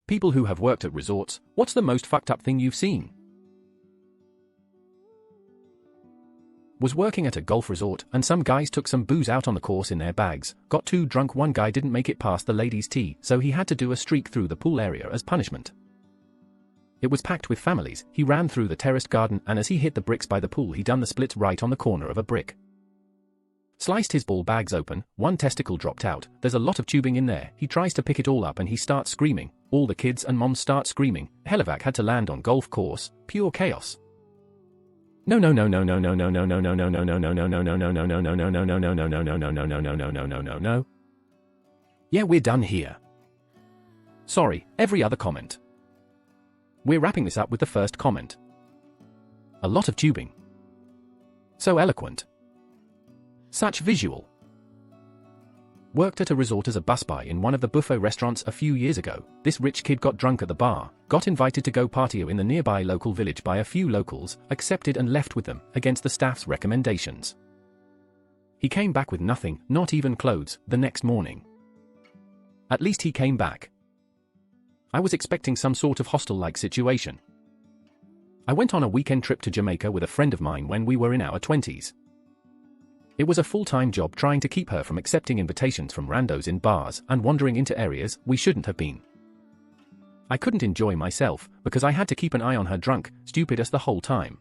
People who have worked at resorts, what's the most fucked up thing you've seen? Was working at a golf resort, and some guys took some booze out on the course in their bags, got too drunk. One guy didn't make it past the ladies' tee, so he had to do a streak through the pool area as punishment. It was packed with families. He ran through the terraced garden, and as he hit the bricks by the pool, he done the splits right on the corner of a brick. Sliced his ball bags open, one testicle dropped out, there's a lot of tubing in there. He tries to pick it all up and he starts screaming. All the kids and moms start screaming. Helivac had to land on golf course, pure chaos. No. Yeah, we're done here. Sorry, every other comment. We're wrapping this up with the first comment. A lot of tubing. So eloquent. Such visual. Worked at a resort as a busboy in one of the buffet restaurants a few years ago. This rich kid got drunk at the bar, got invited to go party in the nearby local village by a few locals, accepted and left with them, against the staff's recommendations. He came back with nothing, not even clothes, the next morning. At least he came back. I was expecting some sort of hostel-like situation. I went on a weekend trip to Jamaica with a friend of mine when we were in our 20s. It was a full-time job trying to keep her from accepting invitations from randos in bars and wandering into areas we shouldn't have been. I couldn't enjoy myself because I had to keep an eye on her drunk, stupid as the whole time.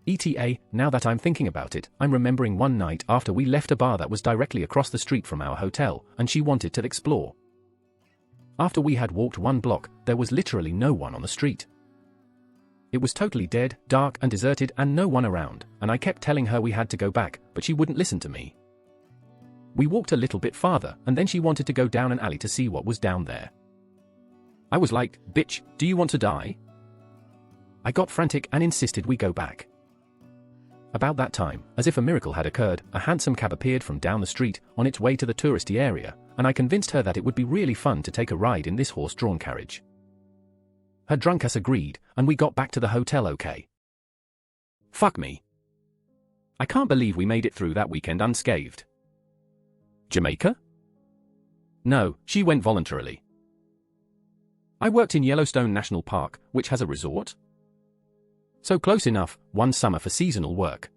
ETA, now that I'm thinking about it, I'm remembering one night after we left a bar that was directly across the street from our hotel, and she wanted to explore. After we had walked 1 block, there was literally no one on the street. It was totally dead, dark and deserted and no one around, and I kept telling her we had to go back, but she wouldn't listen to me. We walked a little bit farther, and then she wanted to go down an alley to see what was down there. I was like, bitch, do you want to die? I got frantic and insisted we go back. About that time, as if a miracle had occurred, a handsome cab appeared from down the street, on its way to the touristy area, and I convinced her that it would be really fun to take a ride in this horse-drawn carriage. Her drunk ass agreed, and we got back to the hotel okay. Fuck me. I can't believe we made it through that weekend unscathed. Jamaica? No, she went voluntarily. I worked in Yellowstone National Park, which has a resort. So close enough, one summer for seasonal work.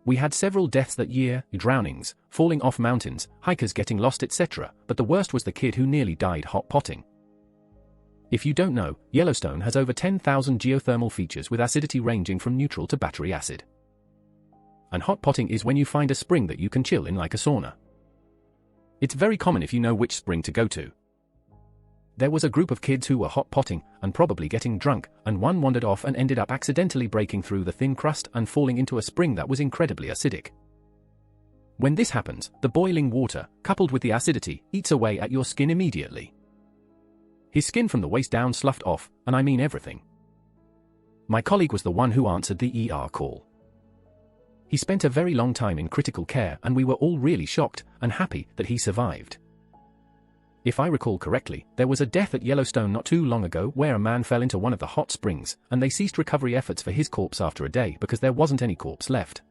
We had several deaths that year, drownings, falling off mountains, hikers getting lost, etc., but the worst was the kid who nearly died hot potting. If you don't know, Yellowstone has over 10,000 geothermal features with acidity ranging from neutral to battery acid. And hot potting is when you find a spring that you can chill in like a sauna. It's very common if you know which spring to go to. There was a group of kids who were hot potting and probably getting drunk, and one wandered off and ended up accidentally breaking through the thin crust and falling into a spring that was incredibly acidic. When this happens, the boiling water, coupled with the acidity, eats away at your skin immediately. His skin from the waist down sloughed off, and I mean everything. My colleague was the one who answered the ER call. He spent a very long time in critical care, and we were all really shocked and happy that he survived. If I recall correctly, there was a death at Yellowstone not too long ago where a man fell into one of the hot springs, and they ceased recovery efforts for his corpse after a day because there wasn't any corpse left.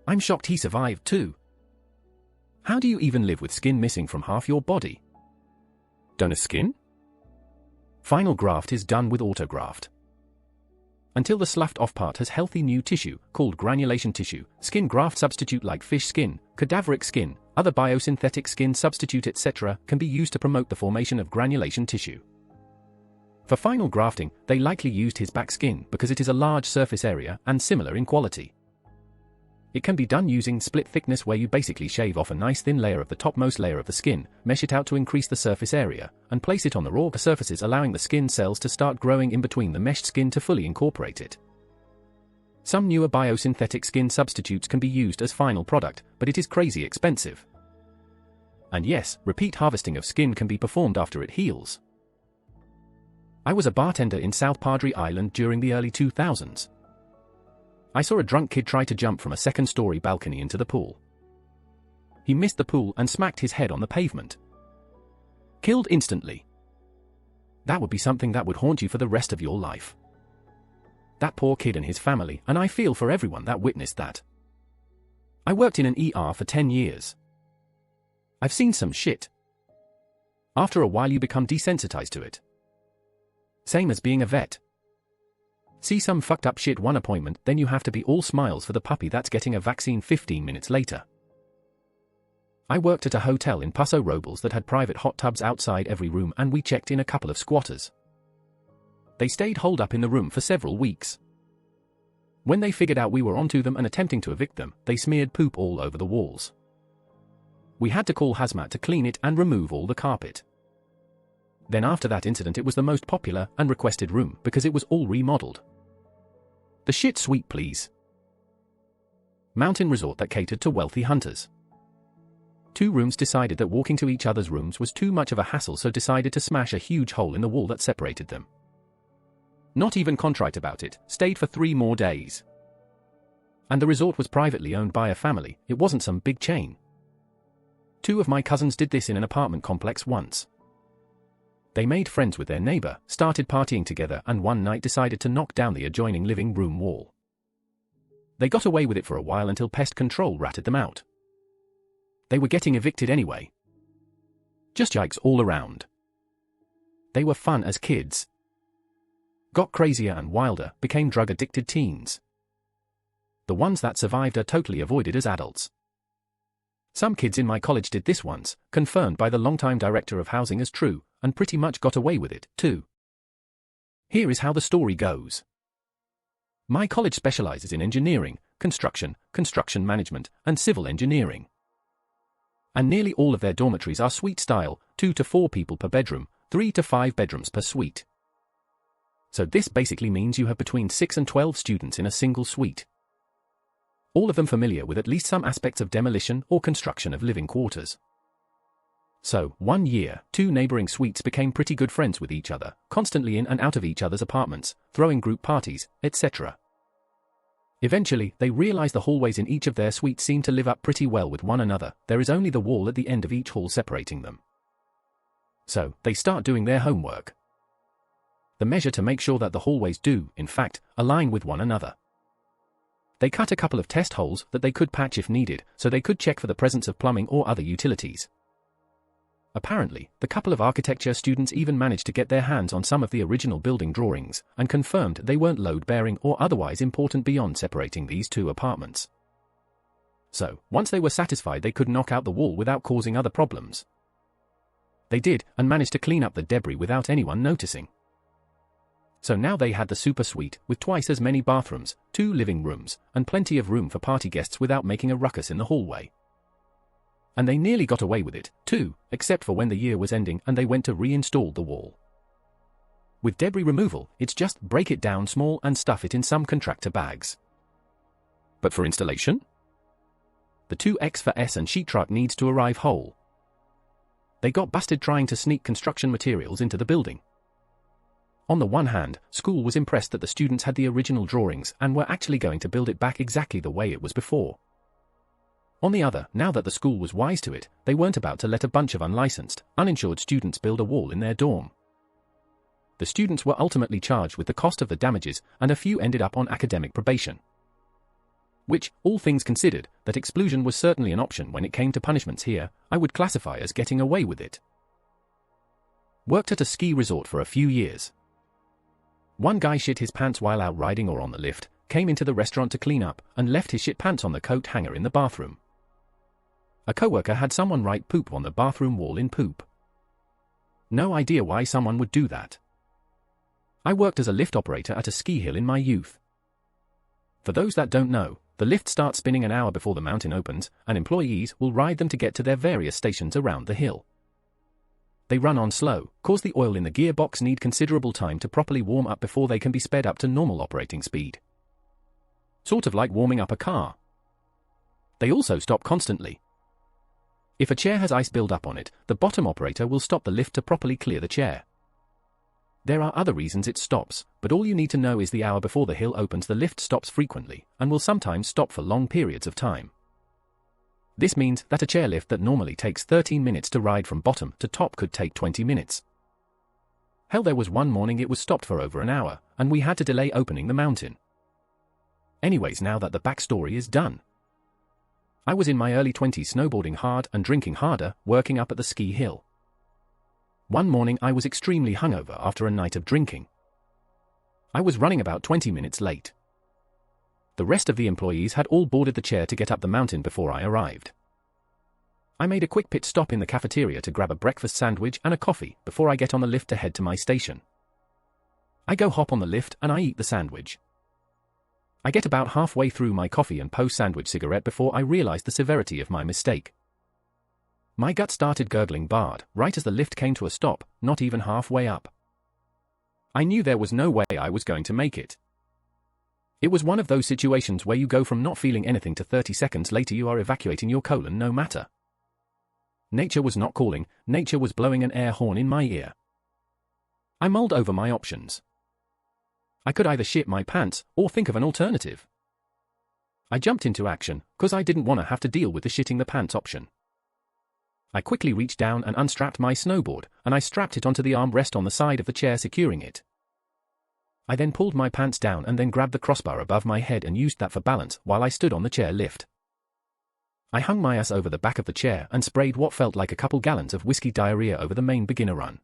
I'm shocked he survived too. How do you even live with skin missing from half your body? Donor skin? Final graft is done with autograft. Until the sloughed off part has healthy new tissue, called granulation tissue, skin graft substitute like fish skin, cadaveric skin, other biosynthetic skin substitute etc. can be used to promote the formation of granulation tissue. For final grafting, they likely used his back skin because it is a large surface area and similar in quality. It can be done using split thickness where you basically shave off a nice thin layer of the topmost layer of the skin, mesh it out to increase the surface area, and place it on the raw surfaces, allowing the skin cells to start growing in between the meshed skin to fully incorporate it. Some newer biosynthetic skin substitutes can be used as final product, but it is crazy expensive. And yes, repeat harvesting of skin can be performed after it heals. I was a bartender in South Padre Island during the early 2000s. I saw a drunk kid try to jump from a second-story balcony into the pool. He missed the pool and smacked his head on the pavement. Killed instantly. That would be something that would haunt you for the rest of your life. That poor kid and his family, and I feel for everyone that witnessed that. I worked in an ER for 10 years. I've seen some shit. After a while you become desensitized to it. Same as being a vet. See some fucked up shit one appointment, then you have to be all smiles for the puppy that's getting a vaccine 15 minutes later. I worked at a hotel in Paso Robles that had private hot tubs outside every room, and we checked in a couple of squatters. They stayed holed up in the room for several weeks. When they figured out we were onto them and attempting to evict them, they smeared poop all over the walls. We had to call hazmat to clean it and remove all the carpet. Then after that incident, it was the most popular and requested room because it was all remodeled. The shit suite, please. Mountain resort that catered to wealthy hunters. 2 rooms decided that walking to each other's rooms was too much of a hassle, so decided to smash a huge hole in the wall that separated them. Not even contrite about it, stayed for 3 more days. And the resort was privately owned by a family, it wasn't some big chain. 2 of my cousins did this in an apartment complex once. They made friends with their neighbor, started partying together, and one night decided to knock down the adjoining living room wall. They got away with it for a while until pest control ratted them out. They were getting evicted anyway. Just yikes all around. They were fun as kids. Got crazier and wilder, became drug-addicted teens. The ones that survived are totally avoided as adults. Some kids in my college did this once, confirmed by the longtime director of housing as true, and pretty much got away with it, too. Here is how the story goes. My college specializes in engineering, construction management, and civil engineering. And nearly all of their dormitories are suite style, 2 to 4 people per bedroom, 3 to 5 bedrooms per suite. So this basically means you have between 6 and 12 students in a single suite. All of them familiar with at least some aspects of demolition or construction of living quarters. So, one year, 2 neighboring suites became pretty good friends with each other, constantly in and out of each other's apartments, throwing group parties, etc. Eventually, they realized the hallways in each of their suites seemed to live up pretty well with one another, there is only the wall at the end of each hall separating them. So, they start doing their homework. The measure to make sure that the hallways do, in fact, align with one another. They cut a couple of test holes that they could patch if needed, so they could check for the presence of plumbing or other utilities. Apparently, the couple of architecture students even managed to get their hands on some of the original building drawings, and confirmed they weren't load-bearing or otherwise important beyond separating these 2 apartments. So, once they were satisfied they could knock out the wall without causing other problems. They did, and managed to clean up the debris without anyone noticing. So now they had the super suite, with twice as many bathrooms, 2 living rooms, and plenty of room for party guests without making a ruckus in the hallway. And they nearly got away with it, too, except for when the year was ending and they went to reinstall the wall. With debris removal, it's just break it down small and stuff it in some contractor bags. But for installation? The 2X for S and sheet truck needs to arrive whole. They got busted trying to sneak construction materials into the building. On the one hand, school was impressed that the students had the original drawings and were actually going to build it back exactly the way it was before. On the other, now that the school was wise to it, they weren't about to let a bunch of unlicensed, uninsured students build a wall in their dorm. The students were ultimately charged with the cost of the damages, and a few ended up on academic probation. Which, all things considered, that exclusion was certainly an option when it came to punishments here, I would classify as getting away with it. Worked at a ski resort for a few years. One guy shit his pants while out riding or on the lift, came into the restaurant to clean up, and left his shit pants on the coat hanger in the bathroom. A coworker had someone write poop on the bathroom wall in poop. No idea why someone would do that. I worked as a lift operator at a ski hill in my youth. For those that don't know, the lift starts spinning an hour before the mountain opens, and employees will ride them to get to their various stations around the hill. They run on slow, cause the oil in the gearbox need considerable time to properly warm up before they can be sped up to normal operating speed. Sort of like warming up a car. They also stop constantly. If a chair has ice build up on it, the bottom operator will stop the lift to properly clear the chair. There are other reasons it stops, but all you need to know is the hour before the hill opens the lift stops frequently, and will sometimes stop for long periods of time. This means that a chairlift that normally takes 13 minutes to ride from bottom to top could take 20 minutes. Hell, there was one morning it was stopped for over an hour, and we had to delay opening the mountain. Anyways, now that the backstory is done. I was in my early 20s snowboarding hard and drinking harder, working up at the ski hill. One morning I was extremely hungover after a night of drinking. I was running about 20 minutes late. The rest of the employees had all boarded the chair to get up the mountain before I arrived. I made a quick pit stop in the cafeteria to grab a breakfast sandwich and a coffee before I get on the lift to head to my station. I go hop on the lift and I eat the sandwich. I get about halfway through my coffee and post-sandwich cigarette before I realize the severity of my mistake. My gut started gurgling bad right as the lift came to a stop, not even halfway up. I knew there was no way I was going to make it. It was one of those situations where you go from not feeling anything to 30 seconds later you are evacuating your colon no matter. Nature was not calling, nature was blowing an air horn in my ear. I mulled over my options. I could either shit my pants or think of an alternative. I jumped into action, cause I didn't want to have to deal with the shitting the pants option. I quickly reached down and unstrapped my snowboard, and I strapped it onto the armrest on the side of the chair securing it. I then pulled my pants down and then grabbed the crossbar above my head and used that for balance while I stood on the chair lift. I hung my ass over the back of the chair and sprayed what felt like a couple gallons of whiskey diarrhea over the main beginner run.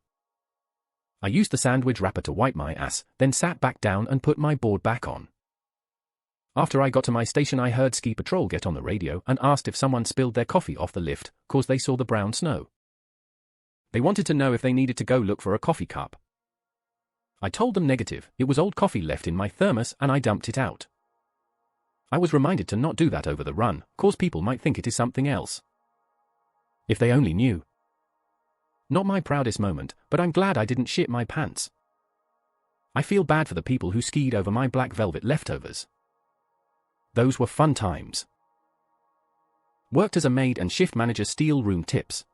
I used the sandwich wrapper to wipe my ass, then sat back down and put my board back on. After I got to my station I heard Ski Patrol get on the radio and asked if someone spilled their coffee off the lift, cause they saw the brown snow. They wanted to know if they needed to go look for a coffee cup. I told them negative, it was old coffee left in my thermos and I dumped it out. I was reminded to not do that over the run, cause people might think it is something else. If they only knew. Not my proudest moment, but I'm glad I didn't shit my pants. I feel bad for the people who skied over my black velvet leftovers. Those were fun times. Worked as a maid and shift manager. Steal room tips.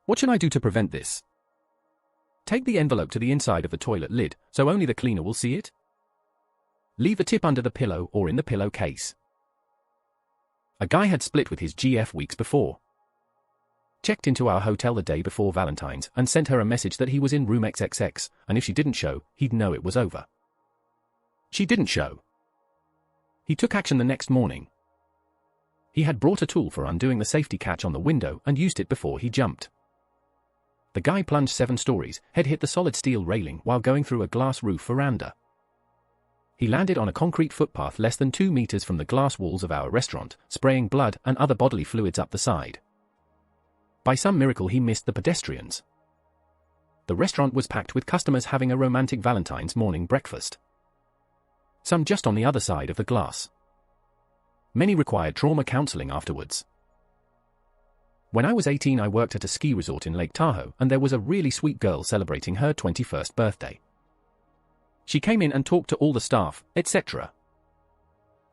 What should I do to prevent this? Take the envelope to the inside of the toilet lid, so only the cleaner will see it. Leave the tip under the pillow or in the pillowcase. A guy had split with his GF weeks before. Checked into our hotel the day before Valentine's and sent her a message that he was in room XXX, and if she didn't show, he'd know it was over. She didn't show. He took action the next morning. He had brought a tool for undoing the safety catch on the window and used it before he jumped. The guy plunged 7 stories, head hit the solid steel railing while going through a glass roof veranda. He landed on a concrete footpath less than 2 meters from the glass walls of our restaurant, spraying blood and other bodily fluids up the side. By some miracle he missed the pedestrians. The restaurant was packed with customers having a romantic Valentine's morning breakfast. Some just on the other side of the glass. Many required trauma counseling afterwards. When I was 18 I worked at a ski resort in Lake Tahoe and there was a really sweet girl celebrating her 21st birthday. She came in and talked to all the staff, etc.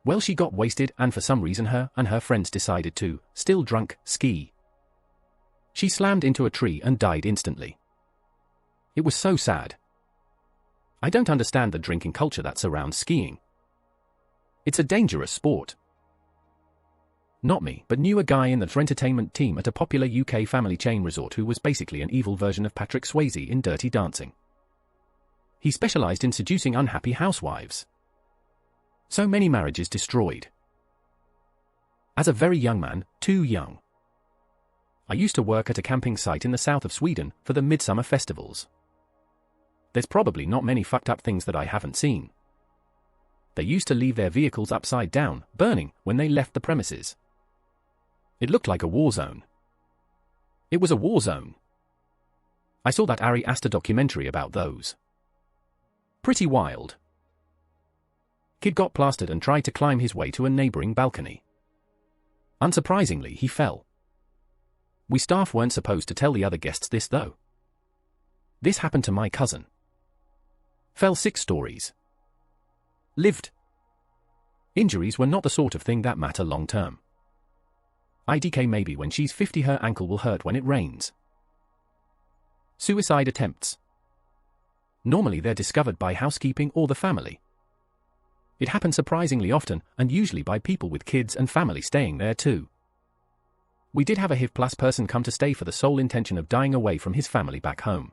Well, she got wasted and for some reason her and her friends decided to, still drunk, ski. She slammed into a tree and died instantly. It was so sad. I don't understand the drinking culture that surrounds skiing. It's a dangerous sport. Not me, but knew a guy in the entertainment team at a popular UK family chain resort who was basically an evil version of Patrick Swayze in Dirty Dancing. He specialized in seducing unhappy housewives. So many marriages destroyed. As a very young man, too young. I used to work at a camping site in the south of Sweden for the midsummer festivals. There's probably not many fucked up things that I haven't seen. They used to leave their vehicles upside down, burning, when they left the premises. It looked like a war zone. It was a war zone. I saw that Ari Aster documentary about those. Pretty wild. Kid got plastered and tried to climb his way to a neighboring balcony. Unsurprisingly, he fell. We staff weren't supposed to tell the other guests this though. This happened to my cousin. Fell 6 stories. Lived. Injuries were not the sort of thing that matter long term. IDK maybe when she's 50 her ankle will hurt when it rains. Suicide attempts. Normally they're discovered by housekeeping or the family. It happens surprisingly often and usually by people with kids and family staying there too. We did have a HIV+ person come to stay for the sole intention of dying away from his family back home.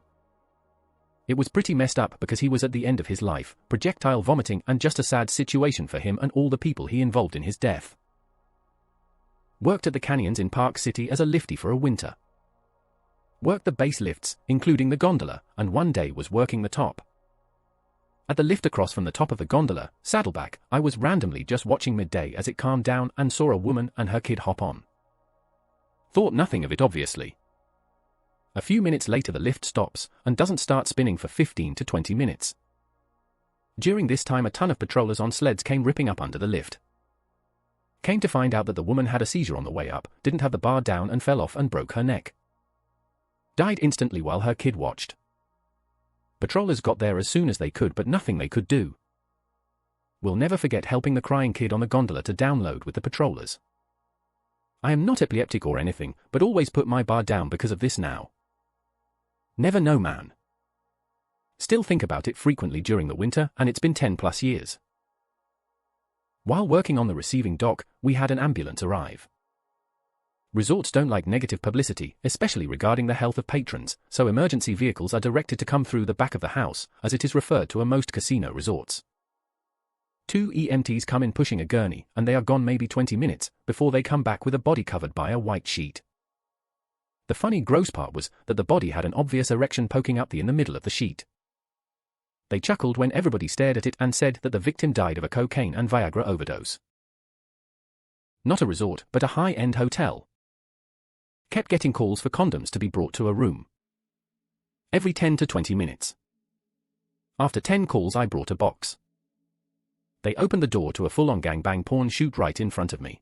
It was pretty messed up because he was at the end of his life, projectile vomiting and just a sad situation for him and all the people he involved in his death. Worked at the canyons in Park City as a lifty for a winter. worked the base lifts, including the gondola, and one day was working the top. At the lift across from the top of the gondola, Saddleback, I was randomly just watching midday as it calmed down and saw a woman and her kid hop on. Thought nothing of it obviously. A few minutes later the lift stops and doesn't start spinning for 15 to 20 minutes. During this time a ton of patrollers on sleds came ripping up under the lift. Came to find out that the woman had a seizure on the way up, didn't have the bar down and fell off and broke her neck. Died instantly while her kid watched. Patrollers got there as soon as they could but nothing they could do. We'll never forget helping the crying kid on the gondola to download with the patrollers. I am not epileptic or anything, but always put my bar down because of this now. Never know, man. Still think about it frequently during the winter, and it's been 10+ years. While working on the receiving dock, we had an ambulance arrive. Resorts don't like negative publicity, especially regarding the health of patrons, so emergency vehicles are directed to come through the back of the house, as it is referred to at most casino resorts. 2 EMTs come in pushing a gurney, and they are gone maybe 20 minutes, before they come back with a body covered by a white sheet. The funny gross part was that the body had an obvious erection poking up in the middle of the sheet. They chuckled when everybody stared at it and said that the victim died of a cocaine and Viagra overdose. Not a resort, but a high-end hotel. Kept getting calls for condoms to be brought to a room. Every 10 to 20 minutes. After 10 calls I brought a box. They opened the door to a full-on gangbang porn shoot right in front of me.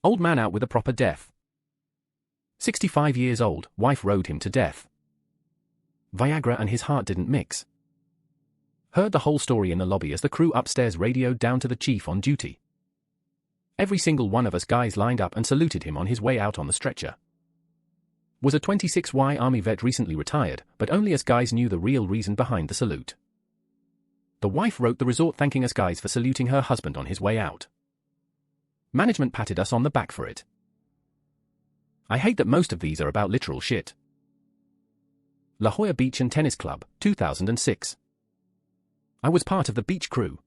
Old man out with a proper death. 65 years old, wife rode him to death. Viagra and his heart didn't mix. Heard the whole story in the lobby as the crew upstairs radioed down to the chief on duty. Every single one of us guys lined up and saluted him on his way out on the stretcher. Was a 26Y Army vet recently retired, but only us guys knew the real reason behind the salute. The wife wrote the resort thanking us guys for saluting her husband on his way out. Management patted us on the back for it. I hate that most of these are about literal shit. La Jolla Beach and Tennis Club, 2006. I was part of the beach crew.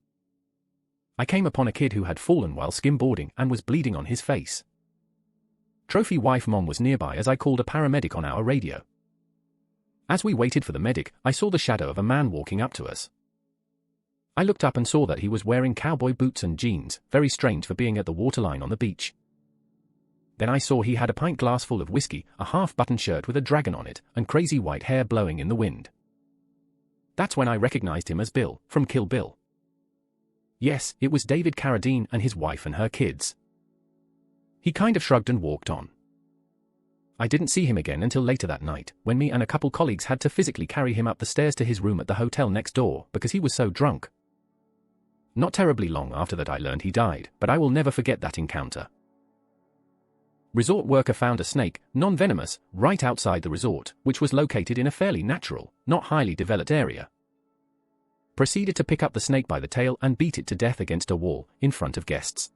I came upon a kid who had fallen while skimboarding and was bleeding on his face. Trophy wife mom was nearby as I called a paramedic on our radio. As we waited for the medic, I saw the shadow of a man walking up to us. I looked up and saw that he was wearing cowboy boots and jeans, very strange for being at the waterline on the beach. Then I saw he had a pint glass full of whiskey, a half-button shirt with a dragon on it, and crazy white hair blowing in the wind. That's when I recognized him as Bill, from Kill Bill. Yes, it was David Carradine and his wife and her kids. He kind of shrugged and walked on. I didn't see him again until later that night, when me and a couple colleagues had to physically carry him up the stairs to his room at the hotel next door because he was so drunk. Not terribly long after that I learned he died, but I will never forget that encounter. Resort worker found a snake, non-venomous, right outside the resort, which was located in a fairly natural, not highly developed area. Proceeded to pick up the snake by the tail and beat it to death against a wall, in front of guests.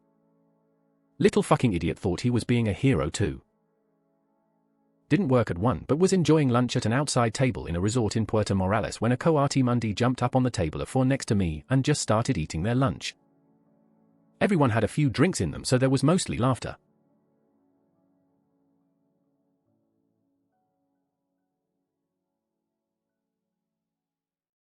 Little fucking idiot thought he was being a hero too. Didn't work at one but was enjoying lunch at an outside table in a resort in Puerto Morales when a coati mundi jumped up on the table of 4 next to me and just started eating their lunch. Everyone had a few drinks in them so there was mostly laughter.